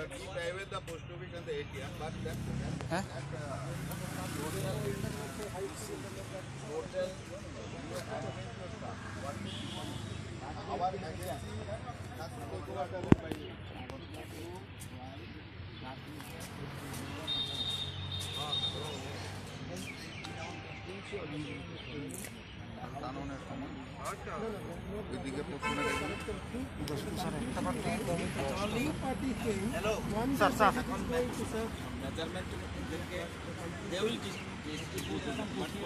Private the post office and the ATM, but that Hello. Sir. Measurement they will distribute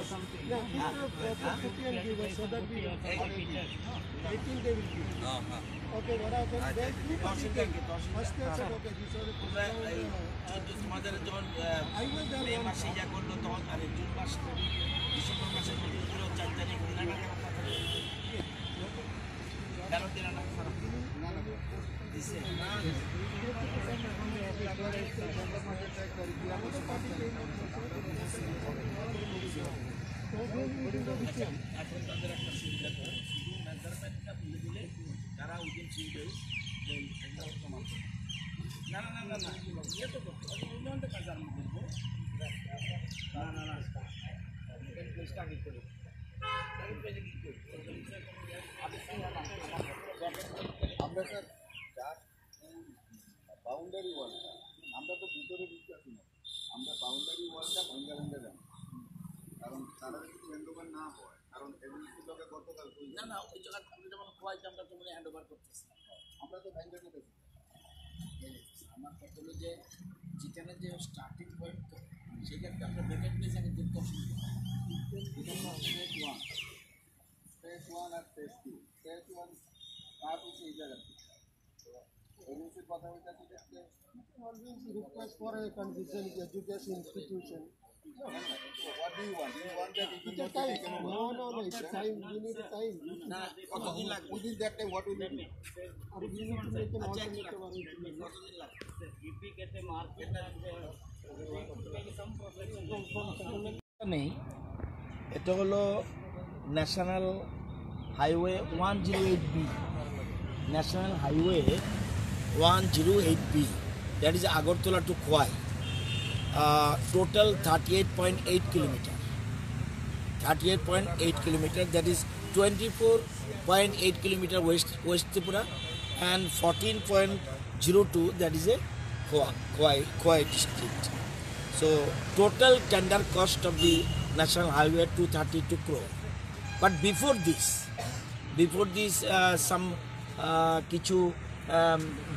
something. Yeah, give and give us so that we 18 they will give. Okay, what happened? Then two party came. First they said, okay, these are the তোমাদের যখন এই মাসে যা করলো তখন আরে June মাস December মাসের মধ্যে 4 তারিখ দিনা না দিছে এখন তাদের একটা সুবিধা করে মেজারমেন্টটা বলে দিলে তারা উইদিন 3 ডেজ না ইয়ে তো উন্নয়নটা কাজ আরম্ভ করবো না প্লেসটা আগে করে আমরা স্যার বাউন্ডারি ওয়ালটা আমরা তো ভিতরে ঢুকতে না, আমরা বাউন্ডারি ওয়ালটা ভাঙ্গা যাই, কারণ তারা যদি হ্যান্ডওভার না হয়, কারণ এজেন্সির লোকে গতকাল না ওই জায়গা আমরা যেমন খোয়াইতে আমরা তো মানে হ্যান্ড ওভার করতেছি আমরা তো ভাঙ্গা যেতেছি। আমার কথা হলো যে যেখানে যে স্টার্টিং পয়েন্ট তো সেক্ষেত্রে আমরা ব্যাকেট প্লেস আগে দেখতে অসুবিধা ফেজ 1 আর ফেজ 2, ফেজ 1 কাজ হচ্ছে এই জায়গাতে। এজেন্সির কথা হইতে যে always request for a condition education institution. what do you want? You want that it It's a time. No, it's a time. We need a time. না কতদিন লাগবে within that time what will you do? Or we need to make an alternative arrangement. কতদিন লাগবে নেই এটা হলো national highway 108B national highway 108B that is Agartala to Khowai total 38.8 kilometer 38.8 kilometer that is 24.8 kilometer west Tripura and 14.02 that is a Khowai district. So total tender cost of the national highway 232 crore. But before this some কিছু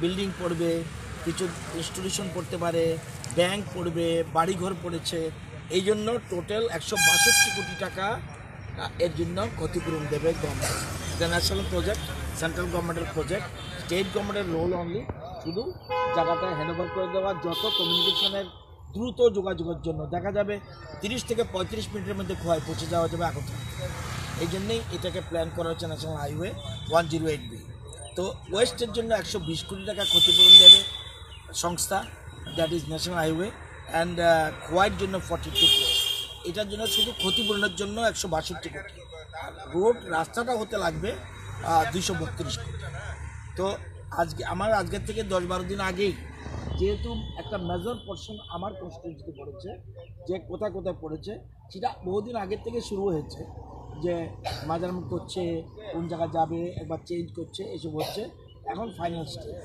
building পড়বে, কিছু institution পড়তে পারে, bank পড়বে, বাড়িঘর পড়েছে, এই জন্য টোটাল 162 কোটি টাকা এর জন্য ক্ষতিপূরণ দেবে গভর্নমেন্ট। এটা ন্যাশনাল প্রজেক্ট, সেন্ট্রাল গভর্নমেন্টের প্রজেক্ট, স্টেট গভর্নমেন্টের রোল অনলি শুধু জায়গাটা হ্যান্ড ওভার করে দেওয়া, যত কমিউনিকেশনের দ্রুত যোগাযোগের জন্য দেখা যাবে 30 থেকে 35 মিনিটের মধ্যে খোয়াই পৌঁছে যাওয়া যাবে আগরতলা। এই জন্যেই এটাকে প্ল্যান করা হচ্ছে ন্যাশনাল হাইওয়ে 108B। তো ওয়েস্টের জন্য 120 কোটি টাকা ক্ষতিপূরণ দেবে সংস্থা, that is national highway, and খোয়াইয়ের জন্য 42 crore। এটার জন্য শুধু ক্ষতিপূরণের জন্য 162 কোটি। রোড রাস্তাটা হতে লাগবে 232 কোটি। তো আজকের থেকে 10-12 দিন আগেই যেহেতু একটা মেজর পোর্শন আমার কনস্টিটিউয়েন্সিতে পড়েছে, যে কোথায় পড়েছে সেটা বহুদিন আগের থেকে শুরু হয়েছে, যে মেজারমেন্ট করছে, কোন জায়গায় যাবে, একবার চেঞ্জ করছে, এসব হচ্ছে। এখন ফাইনাল স্টেজ।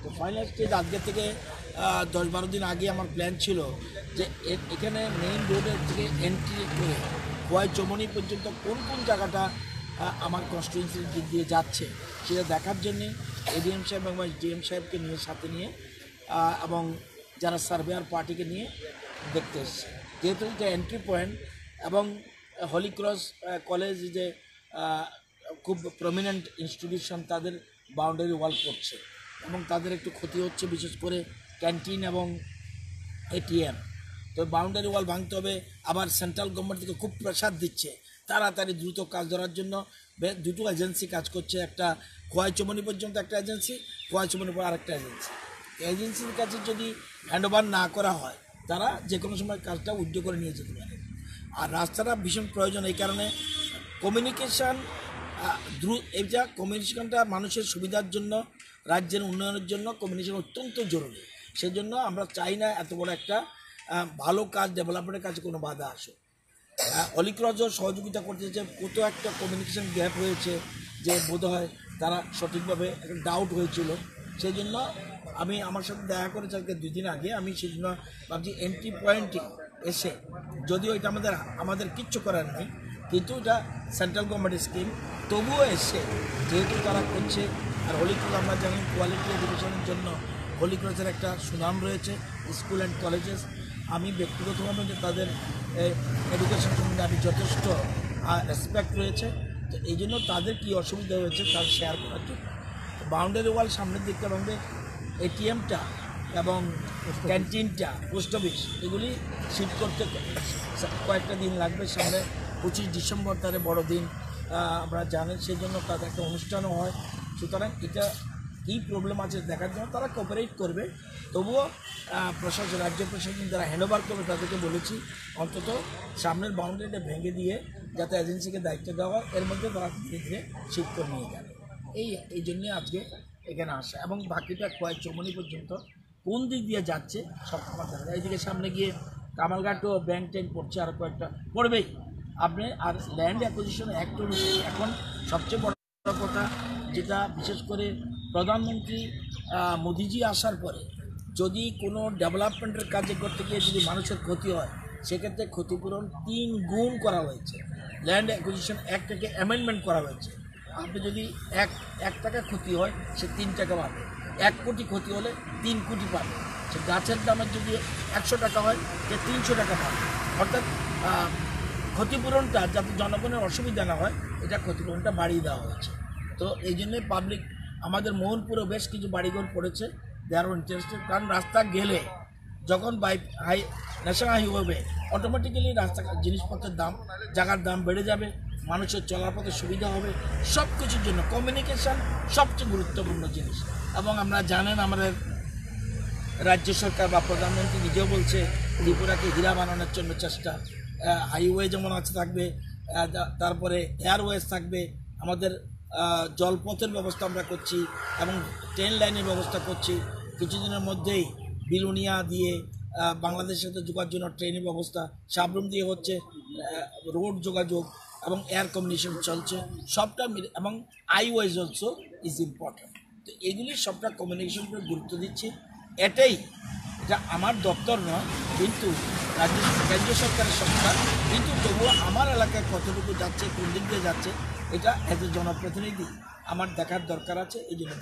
তো ফাইনাল স্টেজ আজকের থেকে 10-12 দিন আগে আমার প্ল্যান ছিল যে এখানে মেইন রোডের থেকে এন্ট্রি করে খোয়াই চৌমনি পর্যন্ত কোন জায়গাটা আমার কনস্টিটিউয়েন্সির দিক দিয়ে যাচ্ছে সেটা দেখার জন্যে এডিএম সাহেব এবং ডিএম সাহেবকে নিয়ে সাথে নিয়ে এবং যারা সার্ভেয়ার পার্টিকে নিয়ে দেখতে এসছে। যেহেতু এটা এন্ট্রি পয়েন্ট এবং হলি ক্রস কলেজ যে খুব প্রমিনেন্ট ইনস্টিটিউশন, তাদের বাউন্ডারি ওয়াল করছে এবং তাদের একটু ক্ষতি হচ্ছে, বিশেষ করে ক্যান্টিন এবং এটিএম। তো বাউন্ডারি ওয়াল ভাঙতে হবে। আবার সেন্ট্রাল গভর্নমেন্ট থেকে খুব প্রেশার দিচ্ছে তাড়াতাড়ি দ্রুত কাজ ধরার জন্য। দুটো এজেন্সি কাজ করছে, একটা খোয়াই চৌমনি পর্যন্ত একটা এজেন্সি, খোয়াই চৌমনি পর আরেকটা এজেন্সি। এজেন্সির কাছে যদি হ্যান্ডওভার না করা হয় তারা যে কোনো সময় কাজটা উইথড্র করে নিয়ে যেতে পারে। আর রাস্তাটা ভীষণ প্রয়োজন, এই কারণে কমিউনিকেশান কমিউনিকেশনটা মানুষের সুবিধার জন্য, রাজ্যের উন্নয়নের জন্য কমিউনিকেশন অত্যন্ত জরুরি। সেজন্য আমরা চাই না এত বড় একটা ভালো কাজ, ডেভেলপমেন্টের কাছে কোনো বাধা আসে। অলিক্রজও সহযোগিতা করতেছে, কোথাও একটা কমিউনিকেশন গ্যাপ হয়েছে যে বোধহয় তারা সঠিকভাবে একটা ডাউট হয়েছিল, সেই জন্য আমি আমার সাথে দেখা করেছি আজকে 2 দিন আগে। আমি সেই জন্য ভাবছি এন্ট্রি পয়েন্টে এসে, যদিও এটা আমাদের কিচ্ছু করার নেই, কিন্তু এটা সেন্ট্রাল গভর্নমেন্টের স্কিম, তবুও এসে যেহেতু তারা করছে। আর হলিক্রজ আমরা জানি কোয়ালিটি এডুকেশনের জন্য হলিক্রজের একটা সুনাম রয়েছে স্কুল অ্যান্ড কলেজেস। আমি ব্যক্তিগতভাবে যে তাদের এডুকেশন সম্বন্ধে আমি যথেষ্ট রেসপেক্ট রয়েছে, তো এই জন্য তাদের কী অসুবিধা হয়েছে তার শেয়ার করার জন্য। বাউন্ডারি ওয়াল সামনের দিকটা ভাঙবে, এটিএমটা এবং ক্যান্টিনটা, পোস্ট অফিস, এগুলি শিফট করতে কয়েকটা দিন লাগবে। সামনে 25 ডিসেম্বর তারে বড় দিন আমরা জানেন, সেই জন্য তাদের একটা অনুষ্ঠানও হয়। সুতরাং এটা কী প্রবলেম আছে দেখার জন্য তারা কোঅপারেট করবে। তবুও প্রশাসন, রাজ্য প্রশাসন যারা হ্যান্ডওভার করবে তাদেরকে বলেছি অন্তত সামনের বাউন্ডারিটা ভেঙে দিয়ে যাতে এজেন্সিকে দায়িত্ব দেওয়া হয়, এর মধ্যে তারা ধীরে ধীরে শিফট করে নিয়ে যাবে। এই জন্যে আজকে এখানে আসা। এবং বাকিটা চৌমনি পর্যন্ত কোন দিক দিয়ে যাচ্ছে সব আমার দেখা যায়। এইদিকে সামনে গিয়ে কামালঘাটও ব্যাংক ট্যাঙ্ক পড়ছে, আর কয়েকটা পড়বেই আপনি। আর ল্যান্ড অ্যাকুইজিশন অ্যাক্ট অনুযায়ী এখন সবচেয়ে বড় কথা যেটা, বিশেষ করে প্রধানমন্ত্রী মোদিজি আসার পরে যদি কোনো ডেভেলপমেন্টের কাজে করতে গিয়ে যদি মানুষের ক্ষতি হয়, সেক্ষেত্রে ক্ষতিপূরণ 3 গুণ করা হয়েছে। ল্যান্ড অ্যাকুইজিশন অ্যাক্টটাকে অ্যামেন্ডমেন্ট করা হয়েছে। আপনি যদি এক টাকা ক্ষতি হয় সে 3 টাকা পাবে, 1 কোটি ক্ষতি হলে 3 কোটি পাবে। সে গাছের দামের যদি 100 টাকা হয় সে 300 টাকা পাবে। অর্থাৎ ক্ষতিপূরণটা যাতে জনগণের অসুবিধা না হয়, এটা ক্ষতিপূরণটা বাড়িয়ে দেওয়া হয়েছে। তো এই জন্যে পাবলিক, আমাদের মোহনপুরে বেশ কিছু বাড়িঘর পড়েছে, দে আর ইন্টারেস্টেড। কারণ রাস্তা গেলে যখন ন্যাশনাল হাইওয়ে অটোমেটিক্যালি রাস্তা জিনিসপত্রের দাম, জায়গার দাম বেড়ে যাবে, মানুষের চলার পথে সুবিধা হবে। সব কিছুর জন্য কমিউনিকেশান সবচেয়ে গুরুত্বপূর্ণ জিনিস। এবং আমরা জানেন আমাদের রাজ্য সরকার বা প্রধানমন্ত্রী নিজেও বলছে ত্রিপুরাকে হীরা বানানোর জন্য চেষ্টা। হাইওয়ে যেমন আছে থাকবে, তারপরে এয়ারওয়েজ থাকবে, আমাদের জলপথের ব্যবস্থা আমরা করছি এবং ট্রেন লাইনের ব্যবস্থা করছি। কিছুদিনের মধ্যেই বিলুনিয়া দিয়ে বাংলাদেশের সাথে যোগার জন্য ট্রেনের ব্যবস্থা, সাবরুম দিয়ে হচ্ছে, রোড যোগাযোগ এবং এয়ার কমিউনিকেশন চলছে সবটা মিলে। এবং হাইওয়েজ অলসো ইজ ইম্পর্টেন্ট। তো এগুলি সবটা কমিউনিকেশনকে গুরুত্ব দিচ্ছি। এটা আমার দপ্তর নয়, কিন্তু কেন্দ্রীয় সরকারের সরকার, কিন্তু তবুও আমার এলাকায় কতটুকু যাচ্ছে, কোন দিক দিয়ে যাচ্ছে, এটা এজ এ জনপ্রতিনিধি আমার দেখার দরকার আছে। এই জন্য